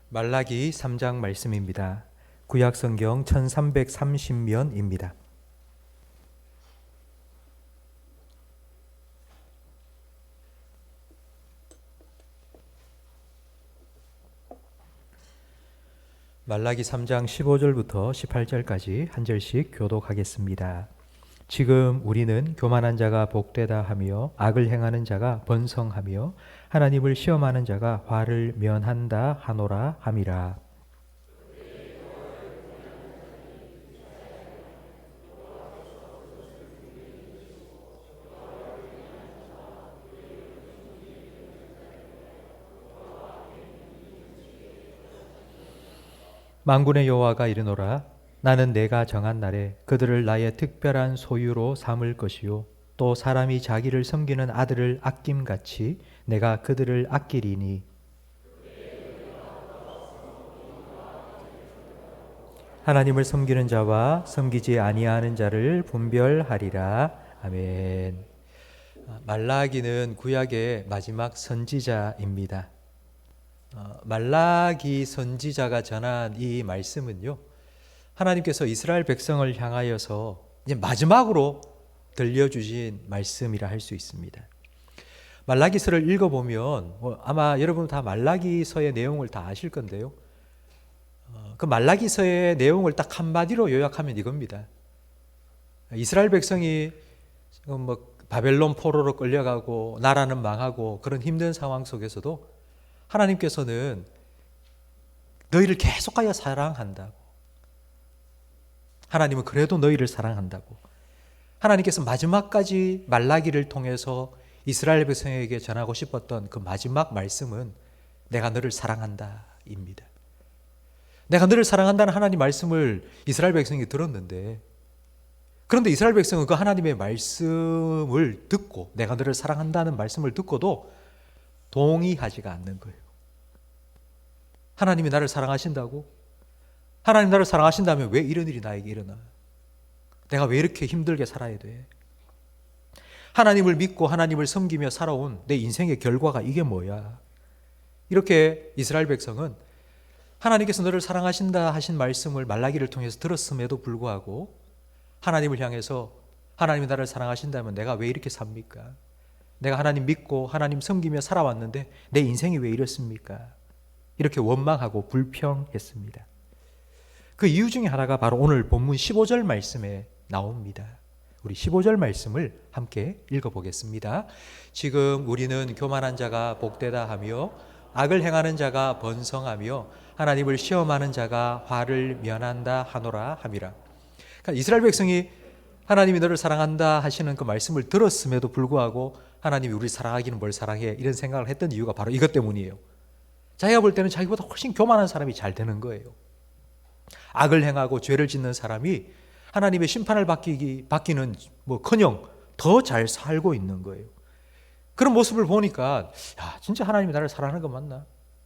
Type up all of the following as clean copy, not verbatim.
말라기 3장 말씀입니다. 구약성경 1330면입니다. 말라기 3장 15절부터 18절까지 한 절씩 교독하겠습니다. 지금 우리는 교만한 자가 복되다 하며 악을 행하는 자가 번성하며 하나님을 시험하는 자가 화를 면한다 하노라 함이라. 만군의 여호와가 이르노라. 나는 내가 정한 날에 그들을 나의 특별한 소유로 삼을 것이요 또 사람이 자기를 섬기는 아들을 아낌같이 내가 그들을 아끼리니 하나님을 섬기는 자와 섬기지 아니하는 자를 분별하리라. 아멘. 말라기는 구약의 마지막 선지자입니다. 말라기 선지자가 전한 이 말씀은요, 하나님께서 이스라엘 백성을 향하여서 이제 마지막으로 들려주신 말씀이라 할 수 있습니다. 말라기서를 읽어보면 아마 여러분 다 말라기서의 내용을 다 아실 건데요. 그 말라기서의 내용을 딱 한마디로 요약하면 이겁니다. 이스라엘 백성이 바벨론 포로로 끌려가고 나라는 망하고 그런 힘든 상황 속에서도 하나님께서는 너희를 계속하여 사랑한다고. 하나님은 그래도 너희를 사랑한다고. 하나님께서 마지막까지 말라기를 통해서 이스라엘 백성에게 전하고 싶었던 그 마지막 말씀은 내가 너를 사랑한다 입니다. 내가 너를 사랑한다는 하나님 말씀을 이스라엘 백성이 들었는데, 그런데 이스라엘 백성은 그 하나님의 말씀을 듣고 내가 너를 사랑한다는 말씀을 듣고도 동의하지가 않는 거예요. 하나님이 나를 사랑하신다고? 하나님 나를 사랑하신다면 왜 이런 일이 나에게 일어나? 내가 왜 이렇게 힘들게 살아야 돼? 하나님을 믿고 하나님을 섬기며 살아온 내 인생의 결과가 이게 뭐야? 이렇게 이스라엘 백성은 하나님께서 너를 사랑하신다 하신 말씀을 말라기를 통해서 들었음에도 불구하고 하나님을 향해서 하나님이 나를 사랑하신다면 내가 왜 이렇게 삽니까? 내가 하나님 믿고 하나님 섬기며 살아왔는데 내 인생이 왜 이렇습니까? 이렇게 원망하고 불평했습니다. 그 이유 중에 하나가 바로 오늘 본문 15절 말씀에 나옵니다. 우리 15절 말씀을 함께 읽어보겠습니다. 지금 우리는 교만한 자가 복되다 하며 악을 행하는 자가 번성하며 하나님을 시험하는 자가 화를 면한다 하노라 함이라. 그러니까 이스라엘 백성이 하나님이 너를 사랑한다 하시는 그 말씀을 들었음에도 불구하고 하나님이 우리 사랑하기는 뭘 사랑해, 이런 생각을 했던 이유가 바로 이것 때문이에요. 자기가 볼 때는 자기보다 훨씬 교만한 사람이 잘 되는 거예요. 악을 행하고 죄를 짓는 사람이 하나님의 심판을 받기는 커녕 더 잘 살고 있는 거예요. 그런 모습을 보니까 야, 진짜 하나님이 나를 사랑하는 거 맞나?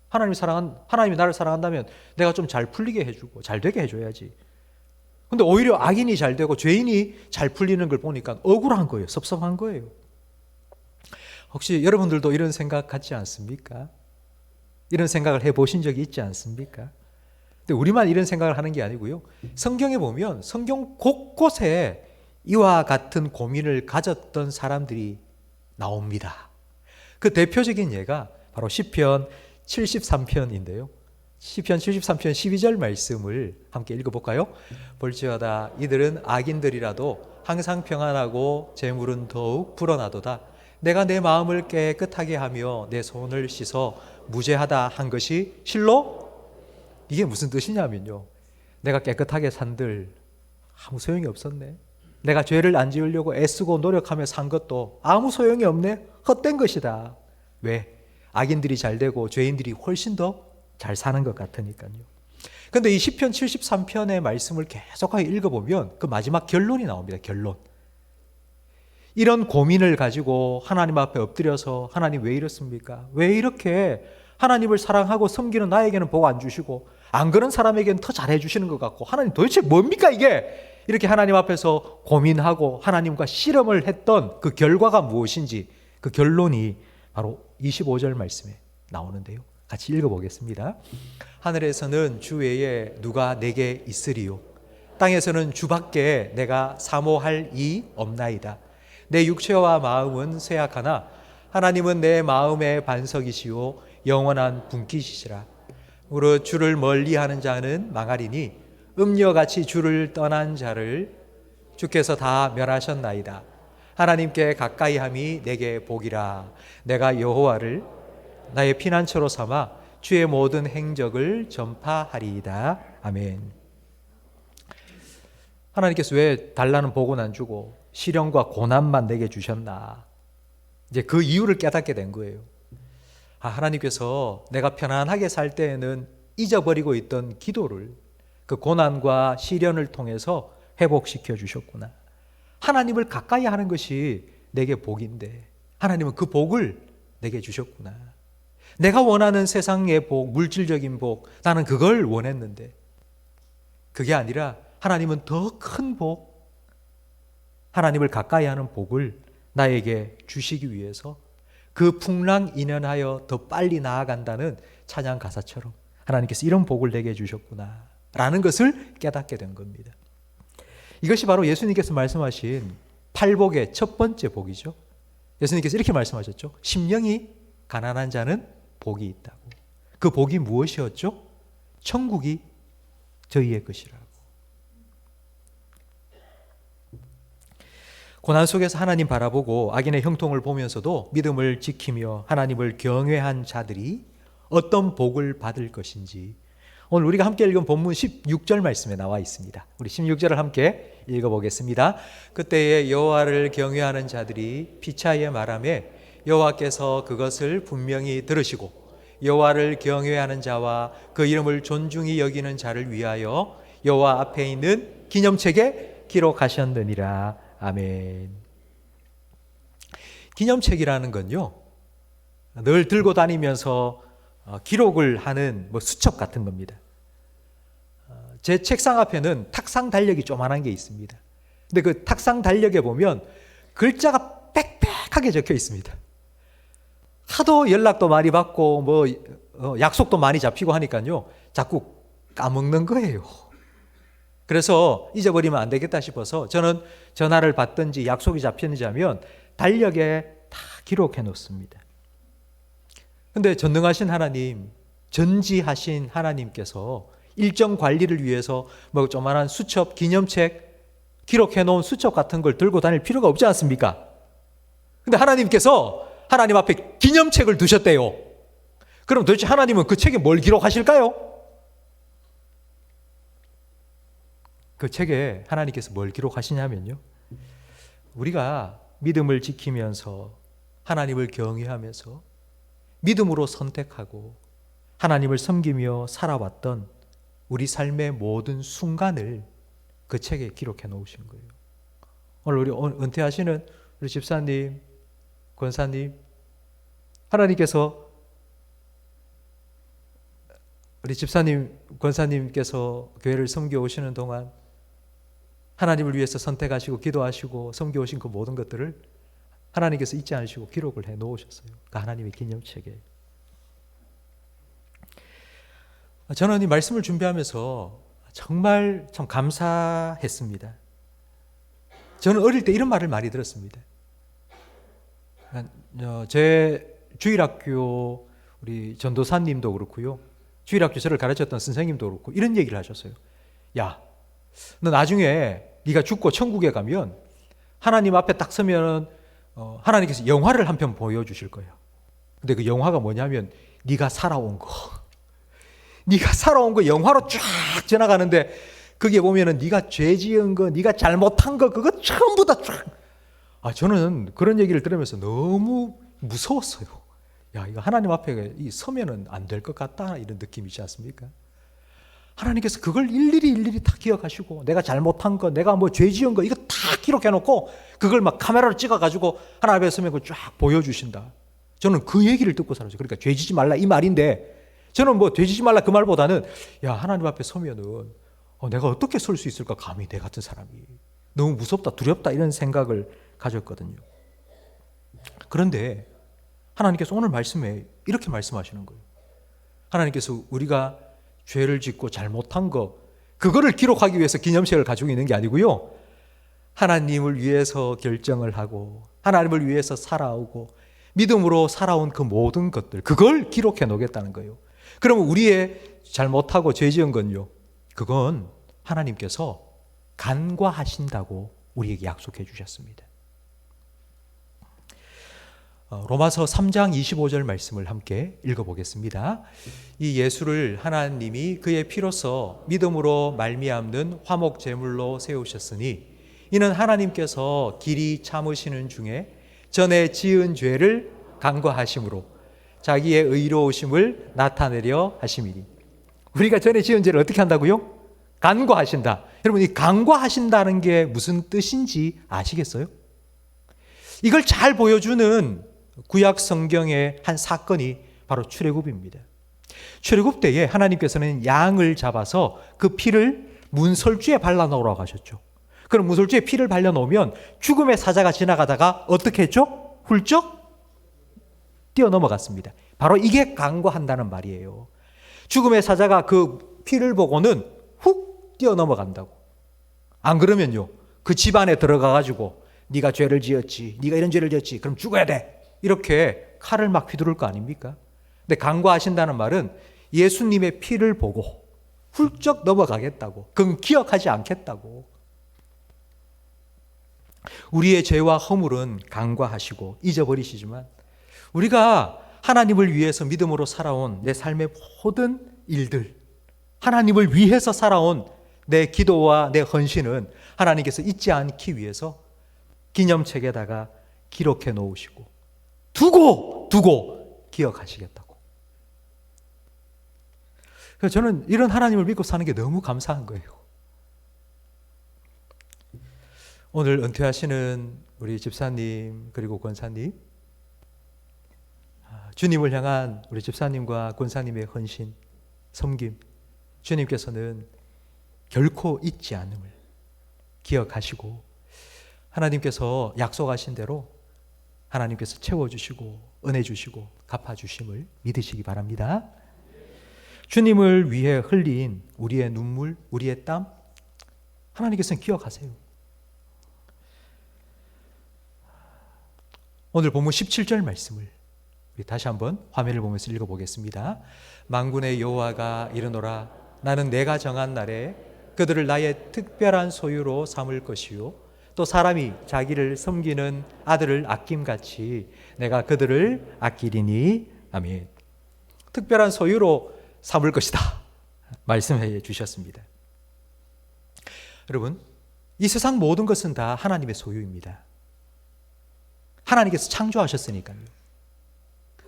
하나님이 나를 사랑한다면 내가 좀 잘 풀리게 해주고 잘 되게 해줘야지. 근데 오히려 악인이 잘 되고 죄인이 잘 풀리는 걸 보니까 억울한 거예요. 섭섭한 거예요. 혹시 여러분들도 이런 생각 갖지 않습니까? 이런 생각을 해보신 적이 있지 않습니까? 근데 우리만 이런 생각을 하는 게 아니고요. 성경에 보면 성경 곳곳에 이와 같은 고민을 가졌던 사람들이 나옵니다. 그 대표적인 예가 바로 시편 73편인데요. 시편 73편 12절 말씀을 함께 읽어볼까요? 볼지어다 이들은 악인들이라도 항상 평안하고 재물은 더욱 불어나도다. 내가 내 마음을 깨끗하게 하며 내 손을 씻어 무죄하다 한 것이 실로? 이게 무슨 뜻이냐면요, 내가 깨끗하게 산들 아무 소용이 없었네. 내가 죄를 안 지으려고 애쓰고 노력하며 산 것도 아무 소용이 없네. 헛된 것이다. 왜? 악인들이 잘 되고 죄인들이 훨씬 더 잘 사는 것 같으니까요. 그런데 이 시편 73편의 말씀을 계속하게 읽어보면 그 마지막 결론이 나옵니다. 결론. 이런 고민을 가지고 하나님 앞에 엎드려서 하나님 왜 이렇습니까? 왜 이렇게 하나님을 사랑하고 섬기는 나에게는 복 안 주시고 안 그런 사람에게는 더 잘해 주시는 것 같고 하나님 도대체 뭡니까 이게? 이렇게 하나님 앞에서 고민하고 하나님과 씨름을 했던 그 결과가 무엇인지 그 결론이 바로 25절 말씀에 나오는데요. 같이 읽어보겠습니다. 하늘에서는 주 외에 누가 내게 있으리요? 땅에서는 주밖에 내가 사모할 이 없나이다. 내 육체와 마음은 쇠약하나 하나님은 내 마음의 반석이시요 영원한 분깃이시라. 무릇 주를 멀리하는 자는 망하리니 음녀같이 주를 떠난 자를 주께서 다 멸하셨나이다. 하나님께 가까이함이 내게 복이라. 내가 여호와를 나의 피난처로 삼아 주의 모든 행적을 전파하리이다. 아멘. 하나님께서 왜 달라는 복은 안 주고 시련과 고난만 내게 주셨나? 이제 그 이유를 깨닫게 된 거예요. 하나님께서 내가 편안하게 살 때에는 잊어버리고 있던 기도를 그 고난과 시련을 통해서 회복시켜 주셨구나. 하나님을 가까이 하는 것이 내게 복인데 하나님은 그 복을 내게 주셨구나. 내가 원하는 세상의 복, 물질적인 복, 나는 그걸 원했는데 그게 아니라 하나님은 더 큰 복, 하나님을 가까이 하는 복을 나에게 주시기 위해서 그 풍랑 인연하여 더 빨리 나아간다는 찬양 가사처럼 하나님께서 이런 복을 내게 주셨구나 라는 것을 깨닫게 된 겁니다. 이것이 바로 예수님께서 말씀하신 팔복의 첫 번째 복이죠. 예수님께서 이렇게 말씀하셨죠. 심령이 가난한 자는 복이 있다고. 그 복이 무엇이었죠? 천국이 저희의 것이라고. 고난 속에서 하나님 바라보고 악인의 형통을 보면서도 믿음을 지키며 하나님을 경외한 자들이 어떤 복을 받을 것인지 오늘 우리가 함께 읽은 본문 16절 말씀에 나와 있습니다. 우리 16절을 함께 읽어보겠습니다. 그때에 여호와를 경외하는 자들이 피차에 말하며 여호와께서 그것을 분명히 들으시고 여호와를 경외하는 자와 그 이름을 존중히 여기는 자를 위하여 여호와 앞에 있는 기념책에 기록하셨느니라. 아멘. 기념책이라는 건요, 늘 들고 다니면서 기록을 하는 수첩 같은 겁니다. 제 책상 앞에는 탁상 달력이 조그만한 게 있습니다. 근데 그 탁상 달력에 보면 글자가 빽빽하게 적혀 있습니다. 하도 연락도 많이 받고 약속도 많이 잡히고 하니까요, 자꾸 까먹는 거예요. 그래서 잊어버리면 안 되겠다 싶어서 저는 전화를 받든지 약속이 잡혔는지 하면 달력에 다 기록해 놓습니다. 근데 전능하신 하나님, 전지하신 하나님께서 일정 관리를 위해서 조그만한 수첩, 기념책, 기록해 놓은 수첩 같은 걸 들고 다닐 필요가 없지 않습니까? 근데 하나님께서 하나님 앞에 기념책을 두셨대요. 그럼 도대체 하나님은 그 책에 뭘 기록하실까요? 그 책에 하나님께서 뭘 기록하시냐면요, 우리가 믿음을 지키면서 하나님을 경외하면서 믿음으로 선택하고 하나님을 섬기며 살아왔던 우리 삶의 모든 순간을 그 책에 기록해 놓으신 거예요. 오늘 우리 은퇴하시는 우리 집사님, 권사님, 하나님께서 우리 집사님, 권사님께서 교회를 섬겨오시는 동안 하나님을 위해서 선택하시고 기도하시고 섬겨오신 그 모든 것들을 하나님께서 잊지 않으시고 기록을 해 놓으셨어요. 그 하나님의 기념책에. 저는 이 말씀을 준비하면서 정말 참 감사했습니다. 저는 어릴 때 이런 말을 많이 들었습니다. 제 주일학교 우리 전도사님도 그렇고요, 주일학교 저를 가르쳤던 선생님도 그렇고 이런 얘기를 하셨어요. 야, 너 나중에 네가 죽고 천국에 가면 하나님 앞에 딱 서면 하나님께서 영화를 한 편 보여주실 거예요. 근데 그 영화가 뭐냐면 네가 살아온 거, 네가 살아온 거 영화로 쫙 지나가는데 거기에 보면은 네가 죄 지은 거, 네가 잘못한 거, 그거 전부 다 쫙. 저는 그런 얘기를 들으면서 너무 무서웠어요. 야, 이거 하나님 앞에 서면은 안 될 것 같다, 이런 느낌이지 않습니까? 하나님께서 그걸 일일이 다 기억하시고 내가 잘못한 거, 내가 죄 지은 거 이거 다 기록해 놓고 그걸 막 카메라로 찍어 가지고 하나님 앞에 서면 그걸 쫙 보여주신다. 저는 그 얘기를 듣고 살았어요. 그러니까 죄 지지 말라 이 말인데, 저는 죄 지지 말라 그 말보다는 야, 하나님 앞에 서면은 내가 어떻게 설 수 있을까, 감히 내 같은 사람이. 너무 무섭다, 두렵다, 이런 생각을 가졌거든요. 그런데 하나님께서 오늘 말씀에 이렇게 말씀하시는 거예요. 하나님께서 우리가 죄를 짓고 잘못한 거, 그거를 기록하기 위해서 기념식을 가지고 있는 게 아니고요. 하나님을 위해서 결정을 하고 하나님을 위해서 살아오고 믿음으로 살아온 그 모든 것들, 그걸 기록해 놓겠다는 거예요. 그러면 우리의 잘못하고 죄 지은 건요, 그건 하나님께서 간과하신다고 우리에게 약속해 주셨습니다. 로마서 3장 25절 말씀을 함께 읽어보겠습니다. 이 예수를 하나님이 그의 피로써 믿음으로 말미암는 화목 제물로 세우셨으니 이는 하나님께서 길이 참으시는 중에 전에 지은 죄를 간과하심으로 자기의 의로우심을 나타내려 하심이니. 우리가 전에 지은 죄를 어떻게 한다고요? 간과하신다. 여러분, 이 간과하신다는 게 무슨 뜻인지 아시겠어요? 이걸 잘 보여주는 구약 성경의 한 사건이 바로 출애굽입니다. 출애굽 때에 하나님께서는 양을 잡아서 그 피를 문설주에 발라놓으라고 하셨죠. 그럼 문설주에 피를 발라놓으면 죽음의 사자가 지나가다가 어떻게 했죠? 훌쩍 뛰어넘어갔습니다. 바로 이게 간과한다는 말이에요. 죽음의 사자가 그 피를 보고는 훅 뛰어넘어간다고. 안 그러면요, 그 집안에 들어가가지고 네가 죄를 지었지, 네가 이런 죄를 지었지, 그럼 죽어야 돼, 이렇게 칼을 막 휘두를 거 아닙니까? 근데 간과하신다는 말은 예수님의 피를 보고 훌쩍 넘어가겠다고, 그건 기억하지 않겠다고. 우리의 죄와 허물은 간과하시고 잊어버리시지만 우리가 하나님을 위해서 믿음으로 살아온 내 삶의 모든 일들, 하나님을 위해서 살아온 내 기도와 내 헌신은 하나님께서 잊지 않기 위해서 기념책에다가 기록해 놓으시고 두고 기억하시겠다고. 그래서 저는 이런 하나님을 믿고 사는 게 너무 감사한 거예요. 오늘 은퇴하시는 우리 집사님 그리고 권사님, 주님을 향한 우리 집사님과 권사님의 헌신, 섬김, 주님께서는 결코 잊지 않음을 기억하시고 하나님께서 약속하신 대로 하나님께서 채워주시고 은혜 주시고 갚아주심을 믿으시기 바랍니다. 주님을 위해 흘린 우리의 눈물, 우리의 땀, 하나님께서는 기억하세요. 오늘 본문 17절 말씀을 우리 다시 한번 화면을 보면서 읽어보겠습니다. 만군의 여호와가 이르노라, 나는 내가 정한 날에 그들을 나의 특별한 소유로 삼을 것이요 또 사람이 자기를 섬기는 아들을 아낌같이 내가 그들을 아끼리니. 아멘. 특별한 소유로 삼을 것이다 말씀해 주셨습니다. 여러분, 이 세상 모든 것은 다 하나님의 소유입니다. 하나님께서 창조하셨으니까요.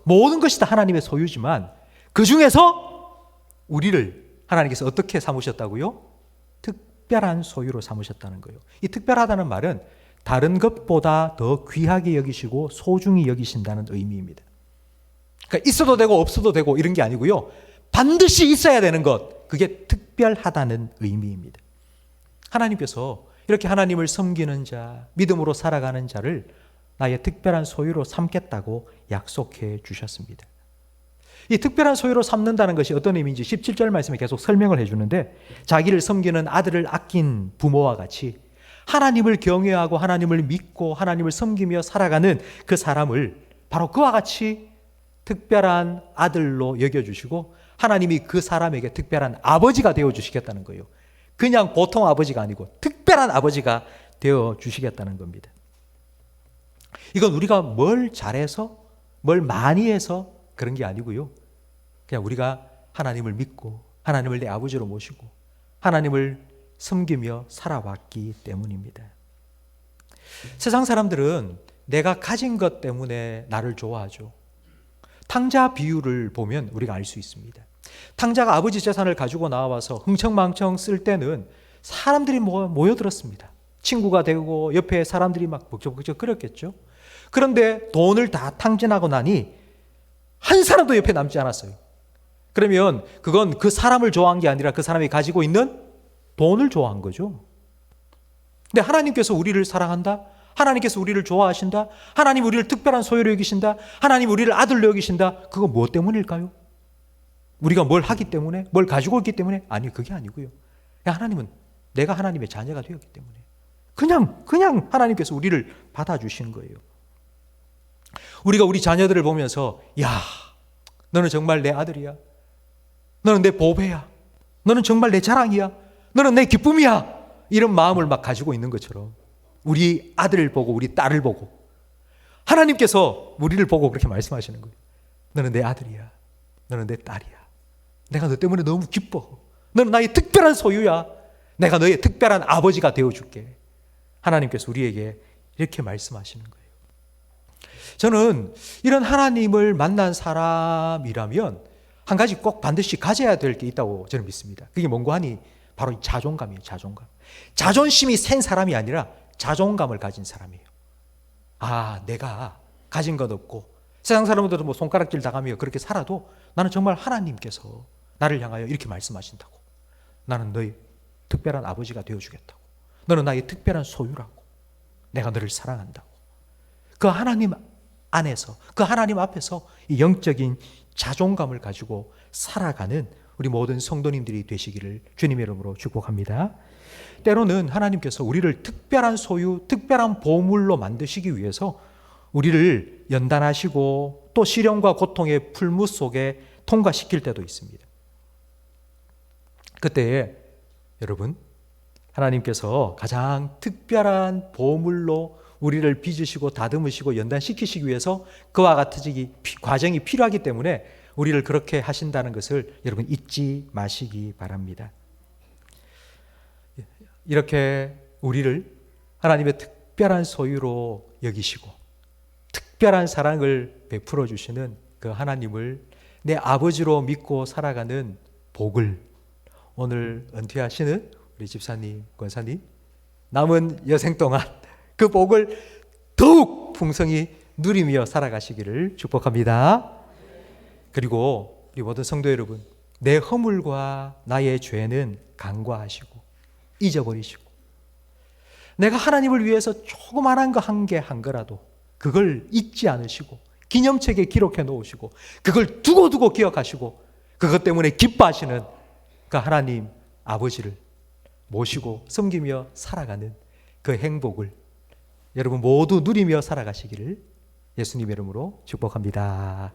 모든 것이 다 하나님의 소유지만 그 중에서 우리를 하나님께서 어떻게 삼으셨다고요? 특별한 소유로 삼으셨다는 거예요. 이 특별하다는 말은 다른 것보다 더 귀하게 여기시고 소중히 여기신다는 의미입니다. 그러니까 있어도 되고 없어도 되고 이런 게 아니고요, 반드시 있어야 되는 것, 그게 특별하다는 의미입니다. 하나님께서 이렇게 하나님을 섬기는 자, 믿음으로 살아가는 자를 나의 특별한 소유로 삼겠다고 약속해 주셨습니다. 이 특별한 소유로 삼는다는 것이 어떤 의미인지 17절 말씀에 계속 설명을 해주는데, 자기를 섬기는 아들을 아낀 부모와 같이 하나님을 경외하고 하나님을 믿고 하나님을 섬기며 살아가는 그 사람을 바로 그와 같이 특별한 아들로 여겨주시고 하나님이 그 사람에게 특별한 아버지가 되어주시겠다는 거예요. 그냥 보통 아버지가 아니고 특별한 아버지가 되어주시겠다는 겁니다. 이건 우리가 뭘 잘해서 뭘 많이 해서 그런 게 아니고요, 그냥 우리가 하나님을 믿고 하나님을 내 아버지로 모시고 하나님을 섬기며 살아왔기 때문입니다. 세상 사람들은 내가 가진 것 때문에 나를 좋아하죠. 탕자 비유를 보면 우리가 알 수 있습니다. 탕자가 아버지 재산을 가지고 나와서 흥청망청 쓸 때는 사람들이 모여들었습니다. 친구가 되고 옆에 사람들이 막 북적북적 그렸겠죠. 그런데 돈을 다 탕진하고 나니 한 사람도 옆에 남지 않았어요. 그러면 그건 그 사람을 좋아한 게 아니라 그 사람이 가지고 있는 돈을 좋아한 거죠. 근데 하나님께서 우리를 사랑한다, 하나님께서 우리를 좋아하신다, 하나님 우리를 특별한 소유로 여기신다, 하나님 우리를 아들로 여기신다, 그거 무엇 때문일까요? 우리가 뭘 하기 때문에, 뭘 가지고 있기 때문에, 아니, 그게 아니고요. 하나님은 내가 하나님의 자녀가 되었기 때문에 그냥 하나님께서 우리를 받아주시는 거예요. 우리가 우리 자녀들을 보면서, 야, 너는 정말 내 아들이야. 너는 내 보배야. 너는 정말 내 자랑이야. 너는 내 기쁨이야. 이런 마음을 막 가지고 있는 것처럼 우리 아들을 보고 우리 딸을 보고 하나님께서 우리를 보고 그렇게 말씀하시는 거예요. 너는 내 아들이야. 너는 내 딸이야. 내가 너 때문에 너무 기뻐. 너는 나의 특별한 소유야. 내가 너의 특별한 아버지가 되어줄게. 하나님께서 우리에게 이렇게 말씀하시는 거예요. 저는 이런 하나님을 만난 사람이라면 한 가지 꼭 반드시 가져야 될 게 있다고 저는 믿습니다. 그게 뭔고 하니 바로 자존감이에요. 자존감. 자존심이 센 사람이 아니라 자존감을 가진 사람이에요. 아, 내가 가진 것 없고 세상 사람들도 뭐 손가락질 당하며 그렇게 살아도 나는 정말 하나님께서 나를 향하여 이렇게 말씀하신다고. 나는 너의 특별한 아버지가 되어주겠다고. 너는 나의 특별한 소유라고. 내가 너를 사랑한다고. 그 하나님 안에서, 그 하나님 앞에서 이 영적인 자존감을 가지고 살아가는 우리 모든 성도님들이 되시기를 주님의 이름으로 축복합니다. 때로는 하나님께서 우리를 특별한 소유, 특별한 보물로 만드시기 위해서 우리를 연단하시고 또 시련과 고통의 풀무 속에 통과시킬 때도 있습니다. 그때에 여러분, 하나님께서 가장 특별한 보물로 우리를 빚으시고 다듬으시고 연단시키시기 위해서 그와 같은 과정이 필요하기 때문에 우리를 그렇게 하신다는 것을 여러분 잊지 마시기 바랍니다. 이렇게 우리를 하나님의 특별한 소유로 여기시고 특별한 사랑을 베풀어 주시는 그 하나님을 내 아버지로 믿고 살아가는 복을 오늘 은퇴하시는 우리 집사님, 권사님 남은 여생 동안 그 복을 더욱 풍성히 누리며 살아가시기를 축복합니다. 그리고 우리 모든 성도 여러분, 내 허물과 나의 죄는 간과하시고 잊어버리시고 내가 하나님을 위해서 조그만한 거 한 개 한 거라도 그걸 잊지 않으시고 기념책에 기록해 놓으시고 그걸 두고두고 기억하시고 그것 때문에 기뻐하시는 그 하나님 아버지를 모시고 섬기며 살아가는 그 행복을 여러분 모두 누리며 살아가시기를 예수님의 이름으로 축복합니다.